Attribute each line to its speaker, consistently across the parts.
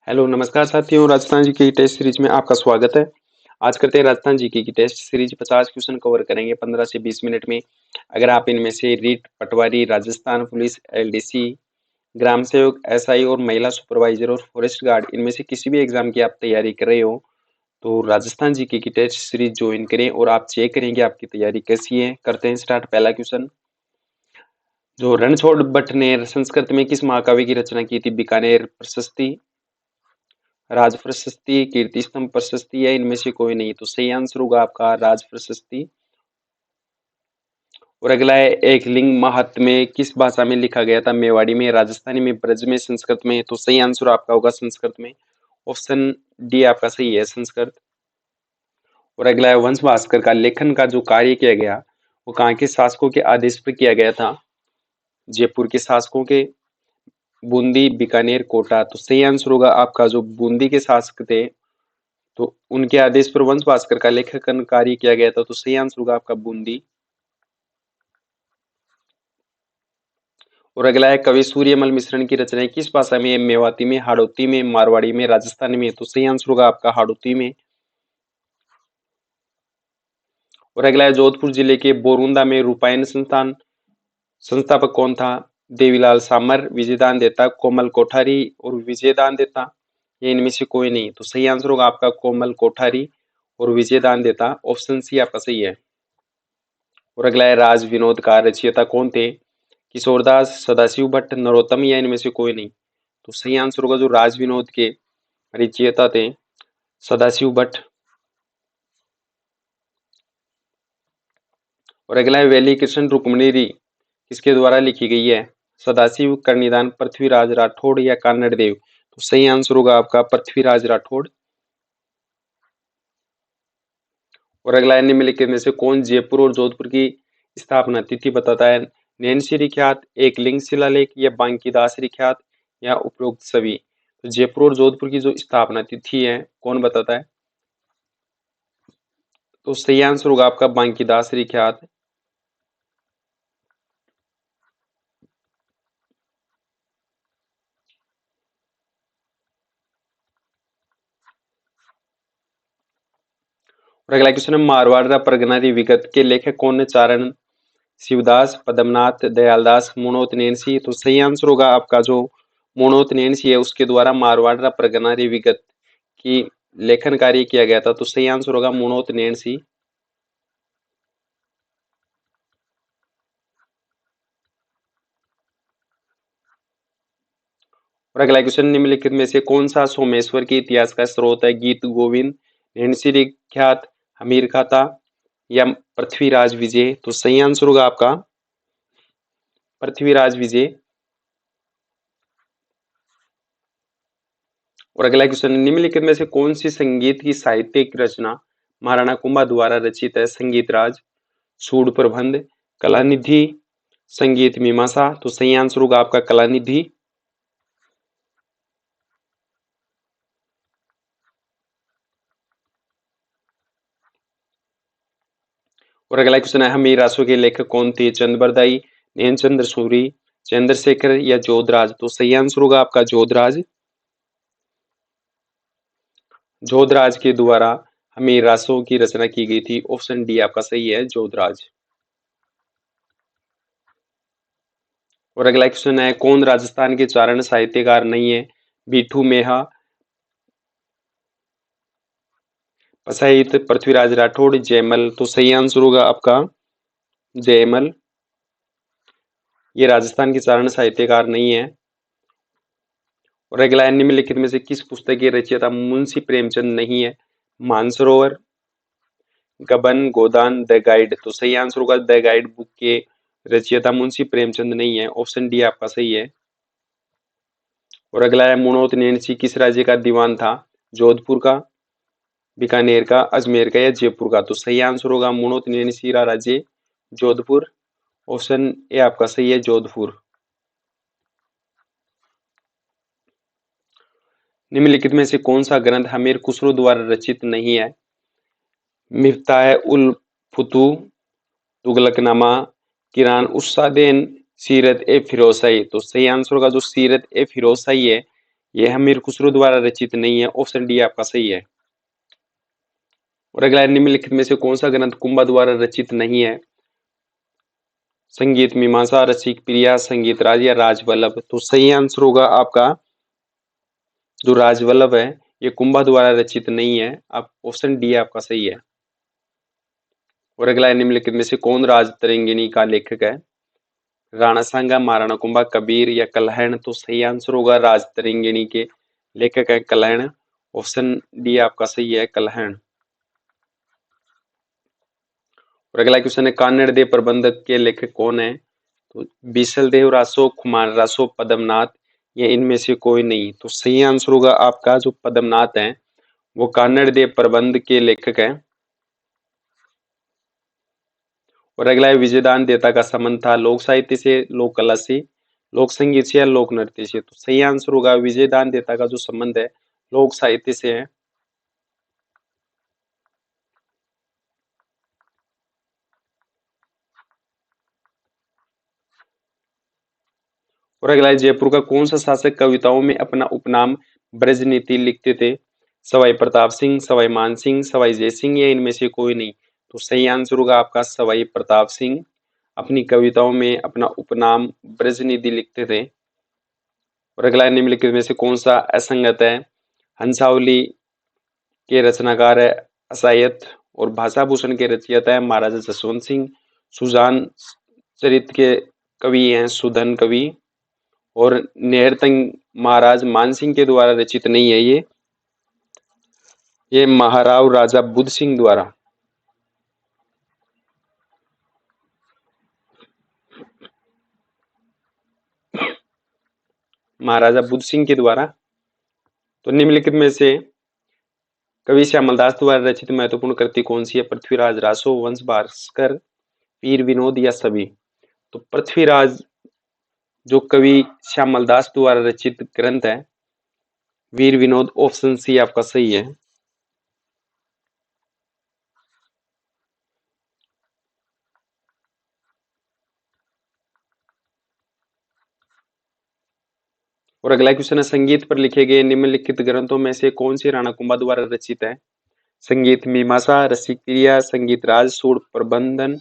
Speaker 1: Hello नमस्कार साथियों, Rajasthan GK की टेस्ट सीरीज में आपका स्वागत है। आज करते हैं राजस्थान जीके की टेस्ट सीरीज। 50 क्वेश्चन कवर करेंगे 15 से 20 मिनट में। अगर आप इनमें से रीट, पटवारी, राजस्थान पुलिस, एलडीसी, ग्राम सेवक, एसआई और महिला सुपरवाइजर और फॉरेस्ट गार्ड इनमें से किसी भी एग्जाम की आप तैयारी कर रहे हो तो राजस्थान जीके की टेस्ट सीरीज ज्वाइन करें और आप चेक करेंगे आपकी तैयारी कैसी है। करते हैं स्टार्ट। पहला क्वेश्चन, जो रणछोड़ भट्ट ने संस्कृत में किस महाकाव्य की रचना की थी? बीकानेर प्रशस्ति, राज प्रशस्ति, कीर्ति स्तंभ प्रशस्ति या इनमें से कोई नहीं? तो सही आंसर होगा आपका राज प्रशस्ति। और अगला है, एक लिंग महत्व में किस भाषा में लिखा गया था? मेवाड़ी में, राजस्थानी में, ब्रज में, संस्कृत में? तो सही आंसर आपका होगा संस्कृत में। ऑप्शन डी आपका सही है, संस्कृत। और अगला है, वंश भास्कर का लेखन का जो कार्य किया गया वो कहाँ के शासकों के आदेश पर किया गया था? जयपुर के शासकों के, बूंदी, बीकानेर, कोटा? तो सही आंसर होगा आपका जो बूंदी के शासक थे तो उनके आदेश पर वंश भास्कर का लेखन कार्य किया गया था। तो सही आंसर होगा आपका बूंदी। और अगला है, कवि सूर्यमल मिश्रण की रचनाएं किस भाषा में है? मेवाती में, हाड़ौती में, मारवाड़ी में, राजस्थानी में? तो सही आंसर होगा आपका हाड़ौती में। और अगला है, जोधपुर जिले के बोरुंदा में रूपायन संस्थान संस्थापक कौन था? देवीलाल सामर, विजयदान देता, कोमल कोठारी और विजयदान देता? ये इनमें से कोई नहीं? तो सही आंसर होगा आपका कोमल कोठारी और विजयदान देता। ऑप्शन सी आपका सही है। और अगला है, राज विनोद का रचयिता कौन थे? किशोरदास, सदाशिव भट्ट, नरोत्तम या इनमें से कोई नहीं? तो सही आंसर होगा जो राज विनोद के रचयिता थे सदाशिव भट्ट। और अगला है, वेली कृष्ण रुक्मणी किसके द्वारा लिखी गई है? सदाशिव, करनीदान, पृथ्वीराज राठौड़ या कानड़ देव? तो सही आंसर होगा आपका पृथ्वीराज राठौड़। और अगला है, निम्नलिखित में से कौन जयपुर और जोधपुर की स्थापना तिथि बताता है? नैन्सी रिख्यात, एकलिंग शिलालेख या बांकीदास रिख्यात या उपरोक्त सभी? तो जयपुर और जोधपुर की जो स्थापना तिथि है कौन बताता है? तो सही आंसर होगा आपका बांकीदास रिख्यात। और अगला क्वेश्चन है, मारवाड़ परगना की विगत के लेखक कौन है? चारण शिवदास, पद्मनाथ, दयालदास, मुणोत नैनसी? तो सही आंसर होगा आपका जो मुणोत नैनसी है उसके द्वारा मारवाड़ परगना विगत की लेखन कार्य किया गया था। तो सही आंसर होगा मुणोत नैनसी। और अगला क्वेश्चन, निम्नलिखित में से कौन सा सोमेश्वर के इतिहास का स्रोत है? गीत गोविंद, नैनसी विख्यात, हमीर खाता या पृथ्वीराज विजय? तो सही आंसर होगा आपका पृथ्वीराज विजय। और अगला क्वेश्चन, निम्नलिखित में से कौन सी संगीत की साहित्यिक रचना महाराणा कुंभा द्वारा रचित है? संगीत राज, सूड प्रबंध, कलानिधि, संगीत मीमांसा? तो सही आंसर होगा आपका कलानिधि। और अगला क्वेश्चन है, हमीर रासो के लेखक कौन थे? चंद्रबरदाई, नैनचंद्र सूरी, चंद्रशेखर या जोधराज? तो सही आंसर होगा आपका जोधराज। जोधराज के द्वारा हमीर रासो की रचना की गई थी। ऑप्शन डी आपका सही है, जोधराज। और अगला क्वेश्चन है, कौन राजस्थान के चारण साहित्यकार नहीं है? बीठू मेहा, पसाहित, पृथ्वीराज राठौड़, जयमल? तो सही आंसर होगा आपका जयमल। ये राजस्थान के चारण साहित्यकार नहीं है। और अगला है, निम्नलिखित में से किस पुस्तक के रचयिता मुंशी प्रेमचंद नहीं है? मानसरोवर, गबन, गोदान, द गाइड? तो सही आंसर होगा द गाइड बुक के रचयिता मुंशी प्रेमचंद नहीं है। ऑप्शन डी आपका सही है। और अगला है, मुणोत नैनसी किस राज्य का दीवान था? जोधपुर का, बीकानेर का, अजमेर का या जयपुर का? तो सही आंसर होगा मुणोत नैनसी का राज्य जोधपुर। ऑप्शन ए आपका सही है, जोधपुर। निम्नलिखित में से कौन सा ग्रंथ हमीर खुसरो द्वारा रचित नहीं है? मिफ्ताह उल फुतू, तुगलकनामा, किरान उस्सादैन, सीरत ए फिरोजशाही? तो सही आंसर होगा जो सीरत ए फिरोजशाही है यह अमीर खुसरो द्वारा रचित नहीं है। ऑप्शन डी आपका सही है। और अगला है, निम्नलिखित में से कौन सा ग्रंथ कुंभा द्वारा रचित नहीं है? संगीत मीमांसा, रसिक प्रिया, संगीत राज या राजवल्लभ। तो सही आंसर होगा आपका जो राजवल्लभ है, ये कुंभा द्वारा रचित नहीं है। आप ऑप्शन डी आपका सही है। और अगला है, निम्नलिखित में से कौन राज तरंगिणी का लेखक है? राणा सांगा, महाराणा कुंभा, कबीर या कलहण। तो सही आंसर होगा राज तरंगिणी के लेखक है कलहण। ऑप्शन डी आपका सही है, कलहण। और अगला क्वेश्चन है, कान्नड़ देव प्रबंधक के लेखक कौन है? तो बीसल देव रासो, कुमार रासो, पद्मनाथ या इनमें से कोई नहीं। तो सही आंसर होगा आपका जो पद्मनाथ है, वो कान्नड़ देव प्रबंध के लेखक है। और अगला है, विजयदान देता का संबंध था लोक साहित्य से, लोक कला से, लोक संगीत से या लोक नृत्य से। तो सही आंसर होगा विजयदान देता का जो संबंध है लोक साहित्य से है। और अगला है, जयपुर का कौन सा शासक कविताओं में अपना उपनाम ब्रजनीति लिखते थे? सवाई प्रताप सिंह, सवाई मान सिंह, सवाई जय सिंह या इनमें से कोई नहीं। तो सही आंसर होगा आपका सवाई प्रताप सिंह अपनी कविताओं में अपना उपनाम ब्रजनिधि लिखते थे। और अगला, निम्नलिखित में से कौन सा असंगत है? हंसावली के रचनाकार है असायत और भाषा भूषण के रचयिता है महाराजा जसवंत सिंह। सुजान चरित के कवि हैं सुधन कवि। और नेहरतंग महाराज मानसिंह के द्वारा रचित नहीं है ये महाराव राजा बुद्ध सिंह द्वारा। महाराजा बुद्ध सिंह के द्वारा। तो निम्नलिखित में से कवि श्यामलदास द्वारा रचित महत्वपूर्ण कृति कौन सी है? पृथ्वीराज रासो, वंश भास्कर, वीर विनोद या सभी। तो पृथ्वीराज जो कवि श्यामलदास द्वारा रचित ग्रंथ है वीर विनोद। ऑप्शन सी आपका सही है। और अगला क्वेश्चन है, संगीत पर लिखे गए निम्नलिखित ग्रंथों में से कौन सी राणा कुंभा द्वारा रचित है? संगीत मीमांसा, रसिक प्रिया, संगीत राज, सूर प्रबंधन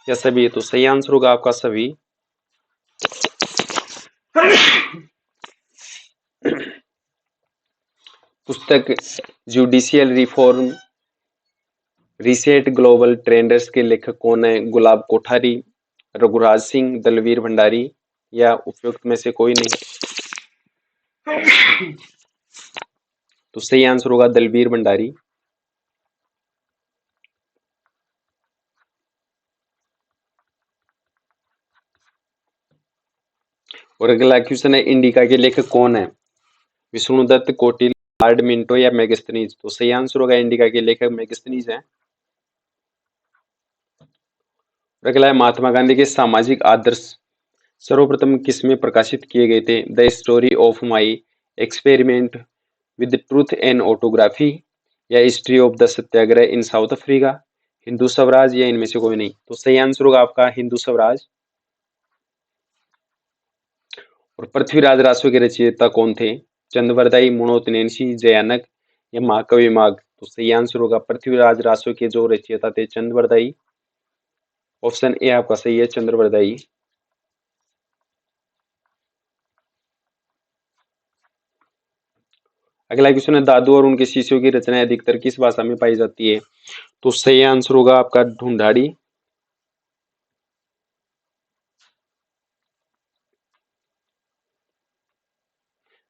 Speaker 1: या सभी। तो सही आंसर होगा आपका सभी। पुस्तक judicial reform reset global trends के लेखक कौन है? गुलाब कोठारी, रघुराज सिंह, दलवीर भंडारी या उपयुक्त में से कोई नहीं। तो सही आंसर होगा दलवीर भंडारी। और अगला क्वेश्चन है, इंडिका के लेखक कौन है? विष्णुदत्त, कोटिल, लॉर्ड मिंटो या मेगास्थनीज। तो सही आंसर होगा इंडिका के लेखक मेगास्थनीज है। और अगला है, महात्मा गांधी के सामाजिक आदर्श सर्वप्रथम किसमें प्रकाशित किए गए थे? The story of my experiment with truth and autobiography या history of the satyagraha in South Africa, Hindu Swaraj या इनमें से कोई नहीं। तो सही आंसर होगा आपका हिंदू स्वराज। और पृथ्वीराज रासो के रचयिता कौन थे? चंद्रवरदाई, मुणोतनेसी, जयानक या महाकवि माघ। तो सही आंसर होगा पृथ्वीराज रासो के जो रचयिता थे चंद्रवरदाई। ऑप्शन ए आपका सही है, चंद्रवरदाई। अगला क्वेश्चन है, दादू और उनके शिष्यों की रचनाएं अधिकतर किस भाषा में पाई जाती है? तो सही आंसर होगा आपका ढूंढाड़ी।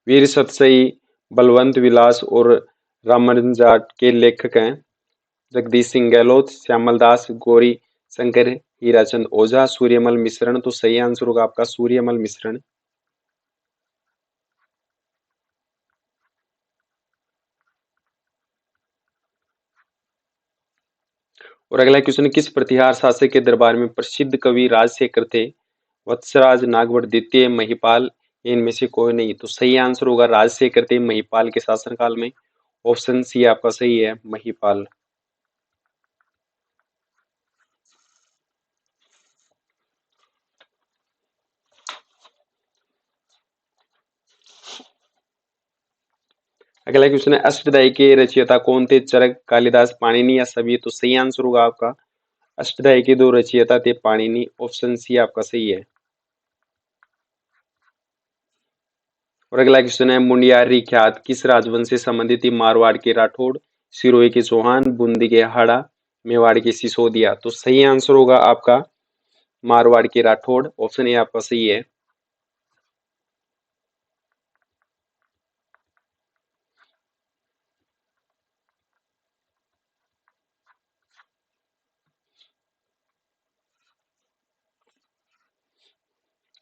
Speaker 1: वीर सतसई, बलवंत विलास और रामानुजन जाट के लेखक हैं जगदीश सिंह गहलोत, श्यामल दास, गौरी शंकर, हीराचंद ओझा, सूर्यमल मिश्रण। तो सही आंसर होगा आपका सूर्यमल मिश्रण। और अगला क्वेश्चन, किस प्रतिहार शासक के दरबार में प्रसिद्ध कवि राजशेखर थे? वत्सराज, नागवट द्वितीय, महिपाल, इनमें से कोई नहीं। तो सही आंसर होगा राजशेखर थे महिपाल के शासनकाल में। ऑप्शन सी आपका सही है, महिपाल। अगला क्वेश्चन है, अष्टध्यायी के रचयिता कौन थे? चरक, कालिदास, पाणिनि या सभी? तो सही आंसर होगा आपका अष्टध्यायी के दो रचयिता थे पाणिनि। ऑप्शन सी आपका सही है। और अगला क्वेश्चन है, मुंडियारी ख्यात किस राजवंश से संबंधित थी? मारवाड़ के राठौड़, सिरोही के चौहान, बूंदी के हाड़ा, मेवाड़ के सिसोदिया? तो सही आंसर होगा आपका मारवाड़ के राठौड़। ऑप्शन ए आपका सही है।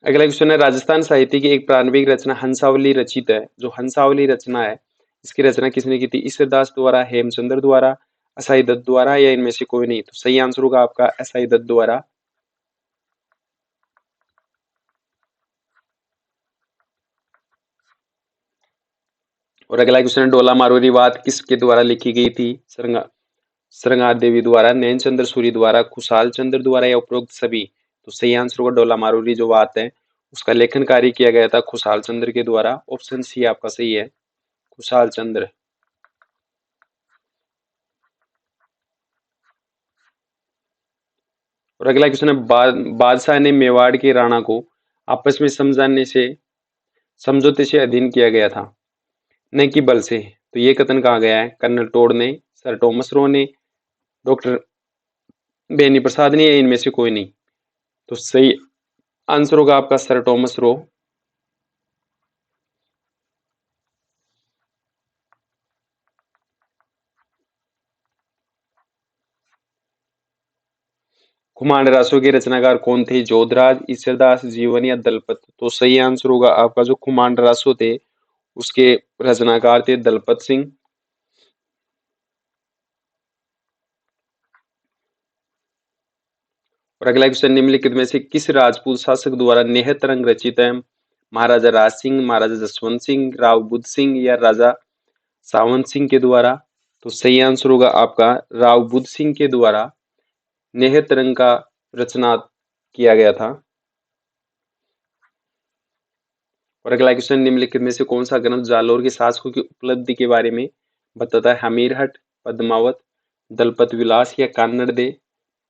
Speaker 1: अगला क्वेश्चन है, राजस्थान साहित्य की एक प्रारंभिक रचना हंसावली रचित है। जो हंसावली रचना है, इसकी रचना किसने की थी? ईश्वरदास द्वारा, हेमचंद्र द्वारा, असाई दत्त द्वारा या इनमें से कोई नहीं? तो सही आंसर होगा आपका असाई दत्त द्वारा। और अगला क्वेश्चन है, डोला मारवाड़ी वाद किसके द्वारा लिखी गई थी? श्रृंगार देवी द्वारा, नैन चंद्र सूरी द्वारा, खुशाल चंद्र द्वारा या उपरोक्त सभी? तो सही आंसर होगा डोला मारवाड़ी जो बात है उसका लेखन कार्य किया गया था खुशाल चंद्र के द्वारा। ऑप्शन सी आपका सही है, खुशाल चंद्र। और अगला क्वेश्चन है, बादशाह ने मेवाड़ के राणा को आपस में समझाने से समझौते से अधीन किया गया था, न कि बल से। तो ये कथन कहा गया है कर्नल टोड ने, सर टॉमस रो ने, डॉक्टर बेनी प्रसाद ने, या इनमें से कोई नहीं? तो सही आंसर होगा आपका सर टॉमस रो। कुमांड रासो के रचनाकार कौन थे? जोधराज, ईश्वरदास, जीवन या दलपत? तो सही आंसर होगा आपका जो कुमांड रासो थे उसके रचनाकार थे दलपत सिंह। और अगला क्वेश्चन, निम्नलिखित में से किस राजपूत शासक द्वारा नेहतरंग रचित है? महाराजा राज सिंह, महाराजा जसवंत सिंह, राव बुद्ध सिंह या राजा सावंत सिंह के द्वारा? तो सही आंसर होगा आपका राव बुद्ध सिंह के द्वारा नेहतरंग का रचना किया गया था। और अगला क्वेश्चन, निम्नलिखित में से कौन सा ग्रंथ जालोर के शासकों की उपलब्धि के बारे में बताता है? हमीरहट, पद्मावत, दलपत विलास या कान्नड़ दे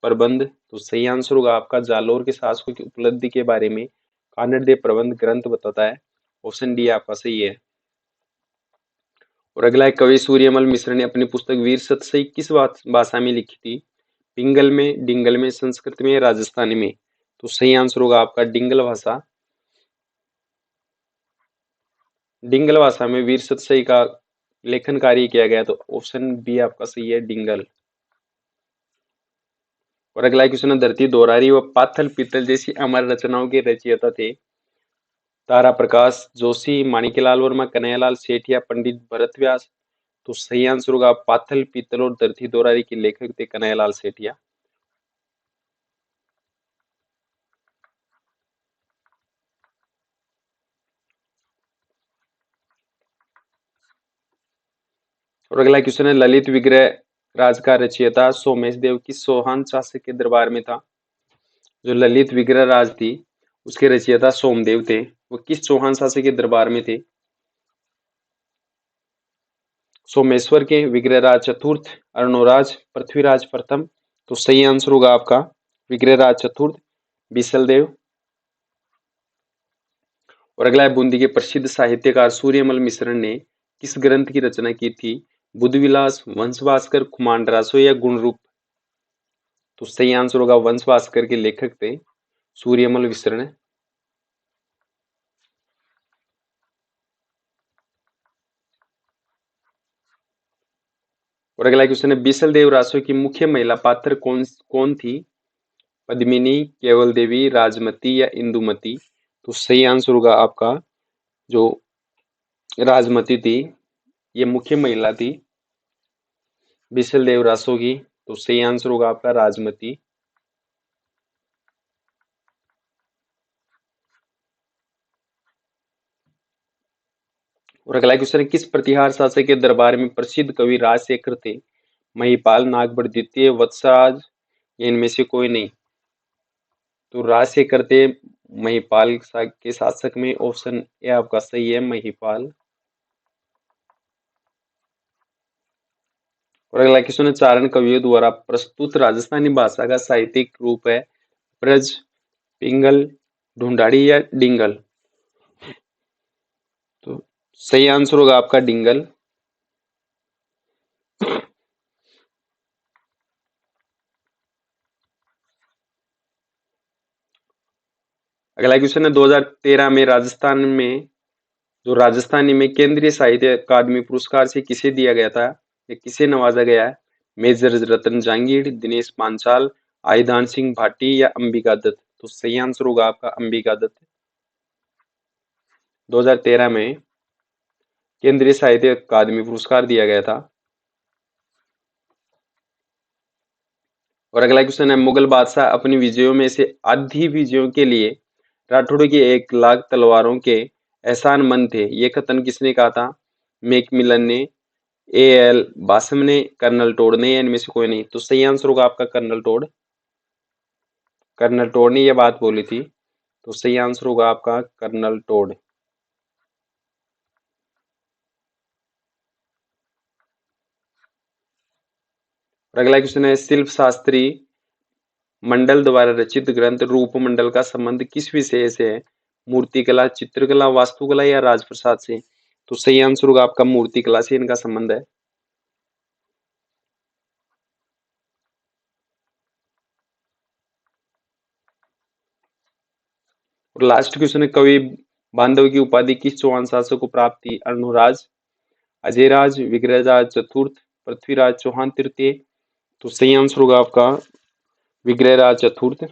Speaker 1: प्रबंध? तो सही आंसर होगा आपका जालोर के शासकों की उपलब्धि के बारे में कान्नड़ दे प्रबंध ग्रंथ बताता है। ऑप्शन डी आपका सही है। और अगला है, कवि सूर्यमल मिश्र ने अपनी पुस्तक वीर सतसई किस भाषा में लिखी थी? पिंगल में, डिंगल में, संस्कृत में या राजस्थानी में? तो सही आंसर होगा आपका डिंगल भाषा। डिंगल भाषा में वीर सतसई का लेखन कार्य किया गया। तो ऑप्शन बी आपका सही है, डिंगल। और अगला क्वेश्चन है, धरती दोरारी व पाथल पीतल जैसी अमर रचनाओं के रचयिता थे? तारा प्रकाश जोशी, माणिक्यलाल वर्मा, कन्हैयालाल सेठ या पंडित भरत व्यास? तो सही आंसर होगा पाथल पीतल और धरती दोरारी के लेखक थे कन्हैयालाल सेठिया। और अगला क्वेश्चन है, ललित विग्रह राज का रचयिता सोमेश देव किस चौहान शासक के दरबार में था? जो ललित विग्रह राज थी उसके रचयिता सोमदेव थे, वो किस चौहान शासक के दरबार में थे? सोमेश्वर के, विग्रहराज चतुर्थ, अर्णोराज, पृथ्वीराज प्रथम? तो सही आंसर होगा आपका विग्रहराज चतुर्थ, बिसल। और अगला है, बूंदी के प्रसिद्ध साहित्यकार सूर्यमल मिश्र ने किस ग्रंथ की रचना की थी? बुद्ध विलास, वंश भास्कर, कुमांड रासो या गुण रूप? तो सही आंसर होगा वंश भास्कर के लेखक थे सूर्यमल मिश्र ने। और अगला क्वेश्चन है, बीसल देव रासो की मुख्य महिला पात्र कौन कौन थी? पद्मिनी, केवल देवी, राजमती या इंदुमती? तो सही आंसर होगा आपका जो राजमती थी, ये मुख्य महिला थी बिसल देव रासो की। तो सही आंसर होगा आपका राजमती। और अगला क्वेश्चन है, किस प्रतिहार शासक के दरबार में प्रसिद्ध कवि राजशेखर थे? महिपाल, नागभट्ट द्वितीय, वत्सराज या इनमें से कोई नहीं? तो राजशेखर थे महिपाल के शासक में। ऑप्शन ए आपका सही है, महिपाल। और अगला क्वेश्चन है, चारण कवियों द्वारा प्रस्तुत राजस्थानी भाषा का साहित्यिक रूप है ब्रज, पिंगल, ढूंढाड़ी या डिंगल। तो सही आंसर होगा आपका डिंगल। अगला क्वेश्चन है, 2013 में राजस्थान में जो राजस्थानी में केंद्रीय साहित्य अकादमी पुरस्कार से किसे दिया गया था या किसे नवाजा गया है? मेजर रतन जहांगीर, दिनेश पांचाल, आईदान सिंह भाटी या अंबिका दत्त। तो सही आंसर होगा आपका अंबिका दत्त। 2013 में केंद्रीय साहित्य अकादमी पुरस्कार दिया गया था। और अगला क्वेश्चन है, मुगल बादशाह अपनी विजयों में से आधी विजयों के लिए राठौड़ों की 1 लाख तलवारों के एहसानमंद थे, ये कथन किसने कहा था? मैकमिलन ने, एएल बासम ने, कर्नल टोड ने, या इनमें से कोई नहीं। तो सही आंसर होगा आपका कर्नल टोड। कर्नल टोड ने यह बात बोली थी। तो सही आंसर होगा आपका कर्नल टोड। और अगला क्वेश्चन है, शिल्प शास्त्री मंडल द्वारा रचित ग्रंथ रूप मंडल का संबंध किस विषय से है? मूर्तिकला, चित्रकला, वास्तुकला या राजप्रसाद से। तो सही आंसर होगा आपका मूर्तिकला से इनका संबंध है। और लास्ट क्वेश्चन है, कवि बांधव की उपाधि किस चौहान शासक को प्राप्त थी? अर्णोराज, अजयराज, विग्रहराज चतुर्थ, पृथ्वीराज चौहान तृतीय। तो सही आंसर होगा आपका विग्रहराज चतुर्थ।